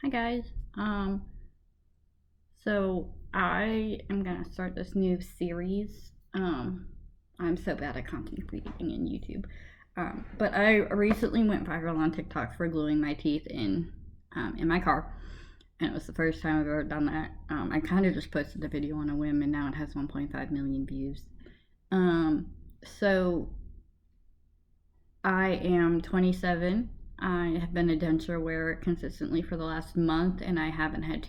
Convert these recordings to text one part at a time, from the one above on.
Hi guys. So I am gonna start this new series. I'm so bad at content creating in YouTube. But I recently went viral on TikTok for gluing my teeth in my car, and it was the first time I've ever done that. I kind of just posted the video on a whim, and now it has 1.5 million views. Um, so I am 27. I have been a denture wearer consistently for the last month, and I haven't had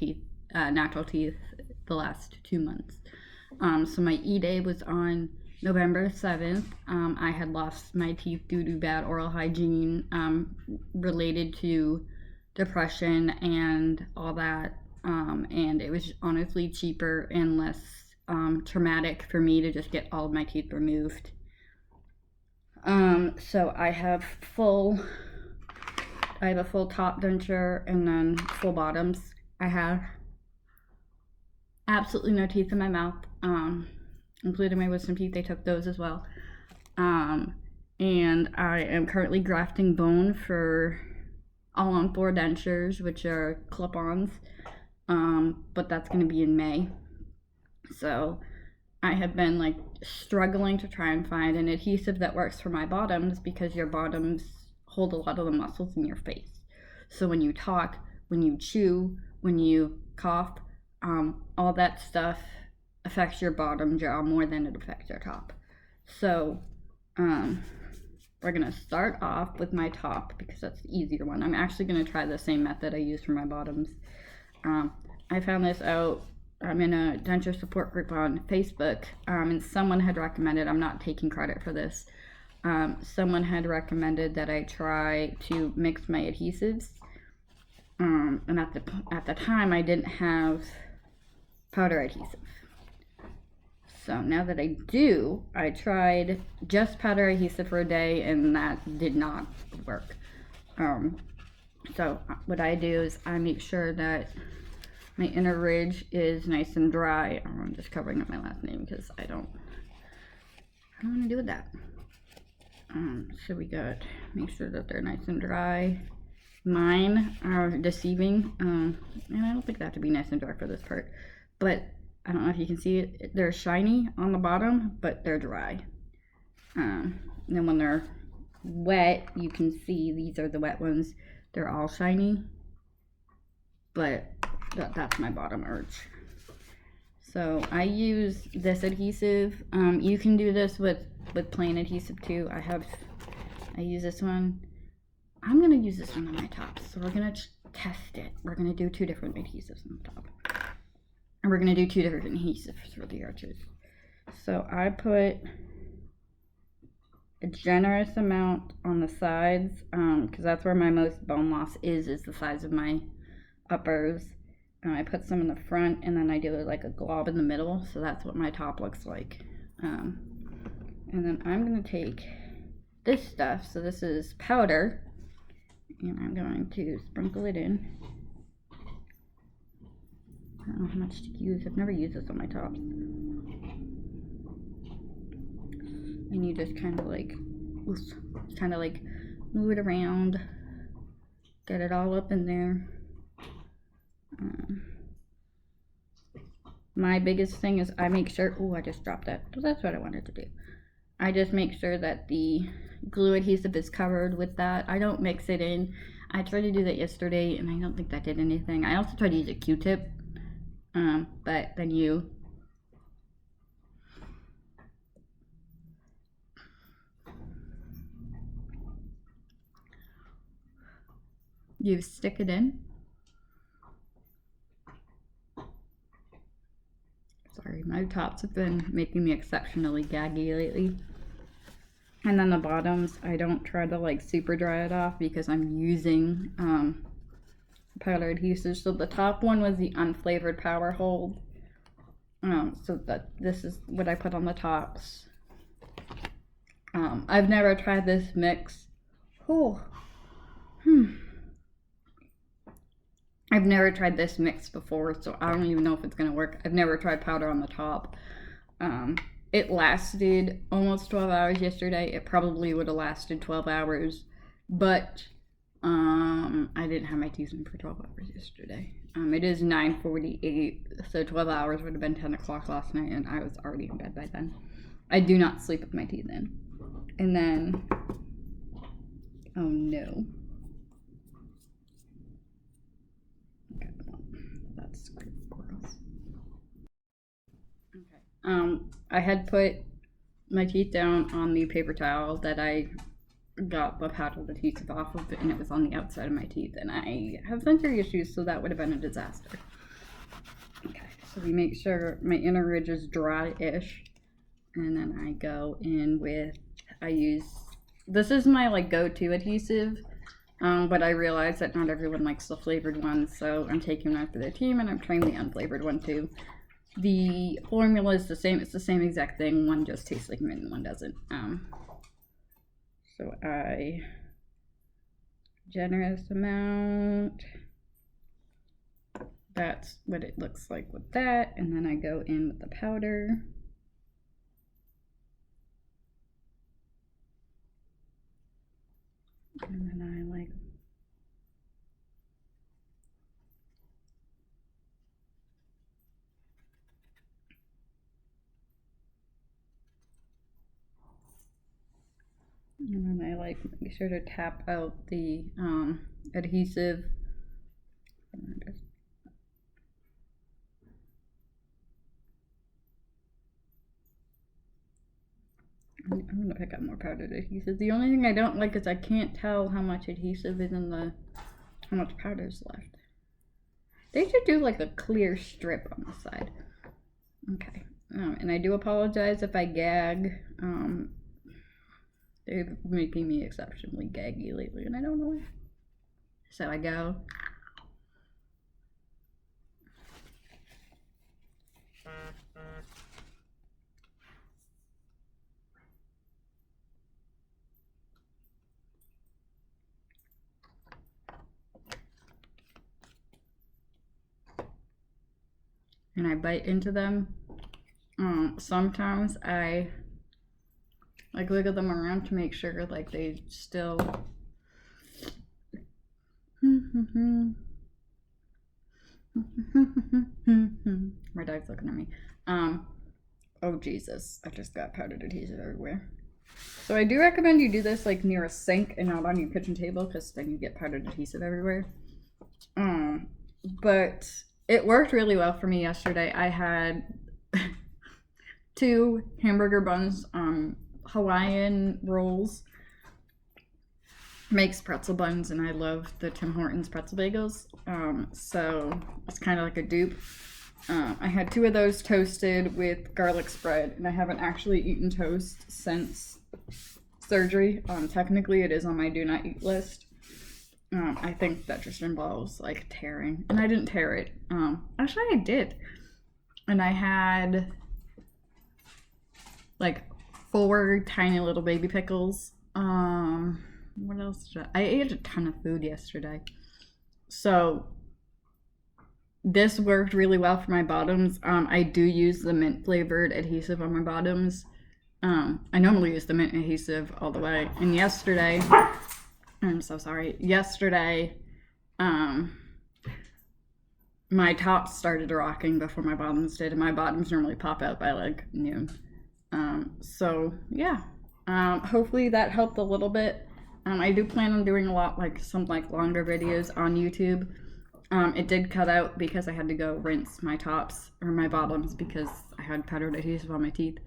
natural teeth, the last 2 months. So my E-Day was on November 7th. I had lost my teeth due to bad oral hygiene related to depression and all that. And it was honestly cheaper and less traumatic for me to just get all of my teeth removed. So I have a full top denture and then full bottoms. I have absolutely no teeth in my mouth, including my wisdom teeth. They took those as well. And I am currently grafting bone for all on four dentures, which are clip-ons. But that's going to be in May. So I have been like struggling to try and find an adhesive that works for my bottoms because your bottoms hold a lot of the muscles in your face. So when you talk, when you chew, when you cough, all that stuff affects your bottom jaw more than it affects your top. So we're gonna start off with my top because that's the easier one. I'm actually gonna try the same method I used for my bottoms. I found this out. I'm in a denture support group on Facebook, and someone had recommended, I'm not taking credit for this, someone had recommended that I try to mix my adhesives. And at the time, I didn't have powder adhesive. So now that I do, I tried just powder adhesive for a day, and that did not work. So what I do is I make sure that my inner ridge is nice and dry. I'm just covering up my last name because I don't want to do with that. So we got, make sure that they're nice and dry. Mine are deceiving, and I don't think they have to be nice and dry for this part, but I don't know if you can see it. They're shiny on the bottom, but they're dry. And then when they're wet, you can see these are the wet ones. They're all shiny, but that's my bottom arch. So I use this adhesive. You can do this with plain adhesive too. I use this one. I'm gonna use this one on my top, so we're gonna test it. We're gonna do two different adhesives on the top, and we're gonna do two different adhesives for the arches. So I put a generous amount on the sides, because that's where my most bone loss is the size of my uppers. I put some in the front, and then I do like a glob in the middle, so that's what my top looks like. And then I'm gonna take this stuff. So this is powder, and I'm going to sprinkle it in. I don't know how much to use. I've never used this on my tops. And you just kind of like move it around, get it all up in there. My biggest thing is I make sure, I just dropped that. So that's what I wanted to do. I just make sure that the glue adhesive is covered with that. I don't mix it in. I tried to do that yesterday, and I don't think that did anything. I also tried to use a Q-tip, but then you stick it in. Sorry, my tops have been making me exceptionally gaggy lately. And then the bottoms, I don't try to like super dry it off because I'm using powder adhesive. So the top one was the unflavored power hold. So that this is what I put on the tops. I've never tried this mix. I've never tried this mix before, so I don't even know if it's gonna work. I've never tried powder on the top. It lasted almost 12 hours yesterday. It probably would have lasted 12 hours, but I didn't have my teeth in for 12 hours yesterday. It is 9:48, so 12 hours would have been 10 o'clock last night, and I was already in bed by then. I do not sleep with my teeth in. And then, oh no. Okay, well, that's gross. Okay. I had put my teeth down on the paper towel that I got the powdered adhesive off of it, and it was on the outside of my teeth, and I have sensory issues, so that would have been a disaster. Okay, so we make sure my inner ridge is dry-ish, and then I go in with, this is my like go-to adhesive, but I realize that not everyone likes the flavored one, so I'm taking one for their team, and I'm trying the unflavored one too. The formula is the same, it's the same exact thing, one just tastes like mint and one doesn't. So generous amount, that's what it looks like with that, and then I go in with the powder. And then I like, and then I like make sure to tap out the adhesive. I'm gonna pick up more powdered adhesive. The only thing I don't like is I can't tell how much adhesive is in how much powder is left. They should do like a clear strip on the side. Okay, and I do apologize if I gag. They're making me exceptionally gaggy lately, and I don't know why. So I go. And I bite into them. Sometimes I like wiggle them around to make sure like they still my dog's looking at me. Oh Jesus, I just got powdered adhesive everywhere. So I do recommend you do this like near a sink and not on your kitchen table, because then you get powdered adhesive everywhere. But it worked really well for me yesterday. I had 2 hamburger buns, Hawaiian rolls, makes pretzel buns, and I love the Tim Hortons pretzel bagels, so it's kind of like a dupe. I had 2 of those toasted with garlic spread, and I haven't actually eaten toast since surgery. Technically it is on my do not eat list. I think that just involves like tearing, and I didn't tear it. Actually I did, and I had like 4 tiny little baby pickles. What else did I ate a ton of food yesterday, so this worked really well for my bottoms. I do use the mint flavored adhesive on my bottoms. I normally use the mint adhesive all the way, and yesterday, I'm so sorry, yesterday my tops started rocking before my bottoms did, and my bottoms normally pop out by like noon. So yeah, hopefully that helped a little bit. I do plan on doing a lot, like some like longer videos on YouTube. It did cut out because I had to go rinse my tops or my bottoms because I had powdered adhesive on my teeth.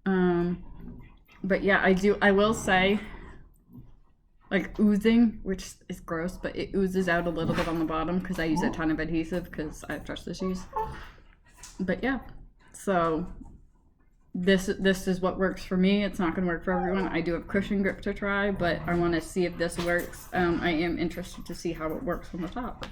But yeah, I will say, like oozing, which is gross, but it oozes out a little bit on the bottom because I use a ton of adhesive because I have trust issues. But yeah, so this is what works for me. It's not going to work for everyone. I do have cushion grip to try, but I want to see if this works. I am interested to see how it works on the top.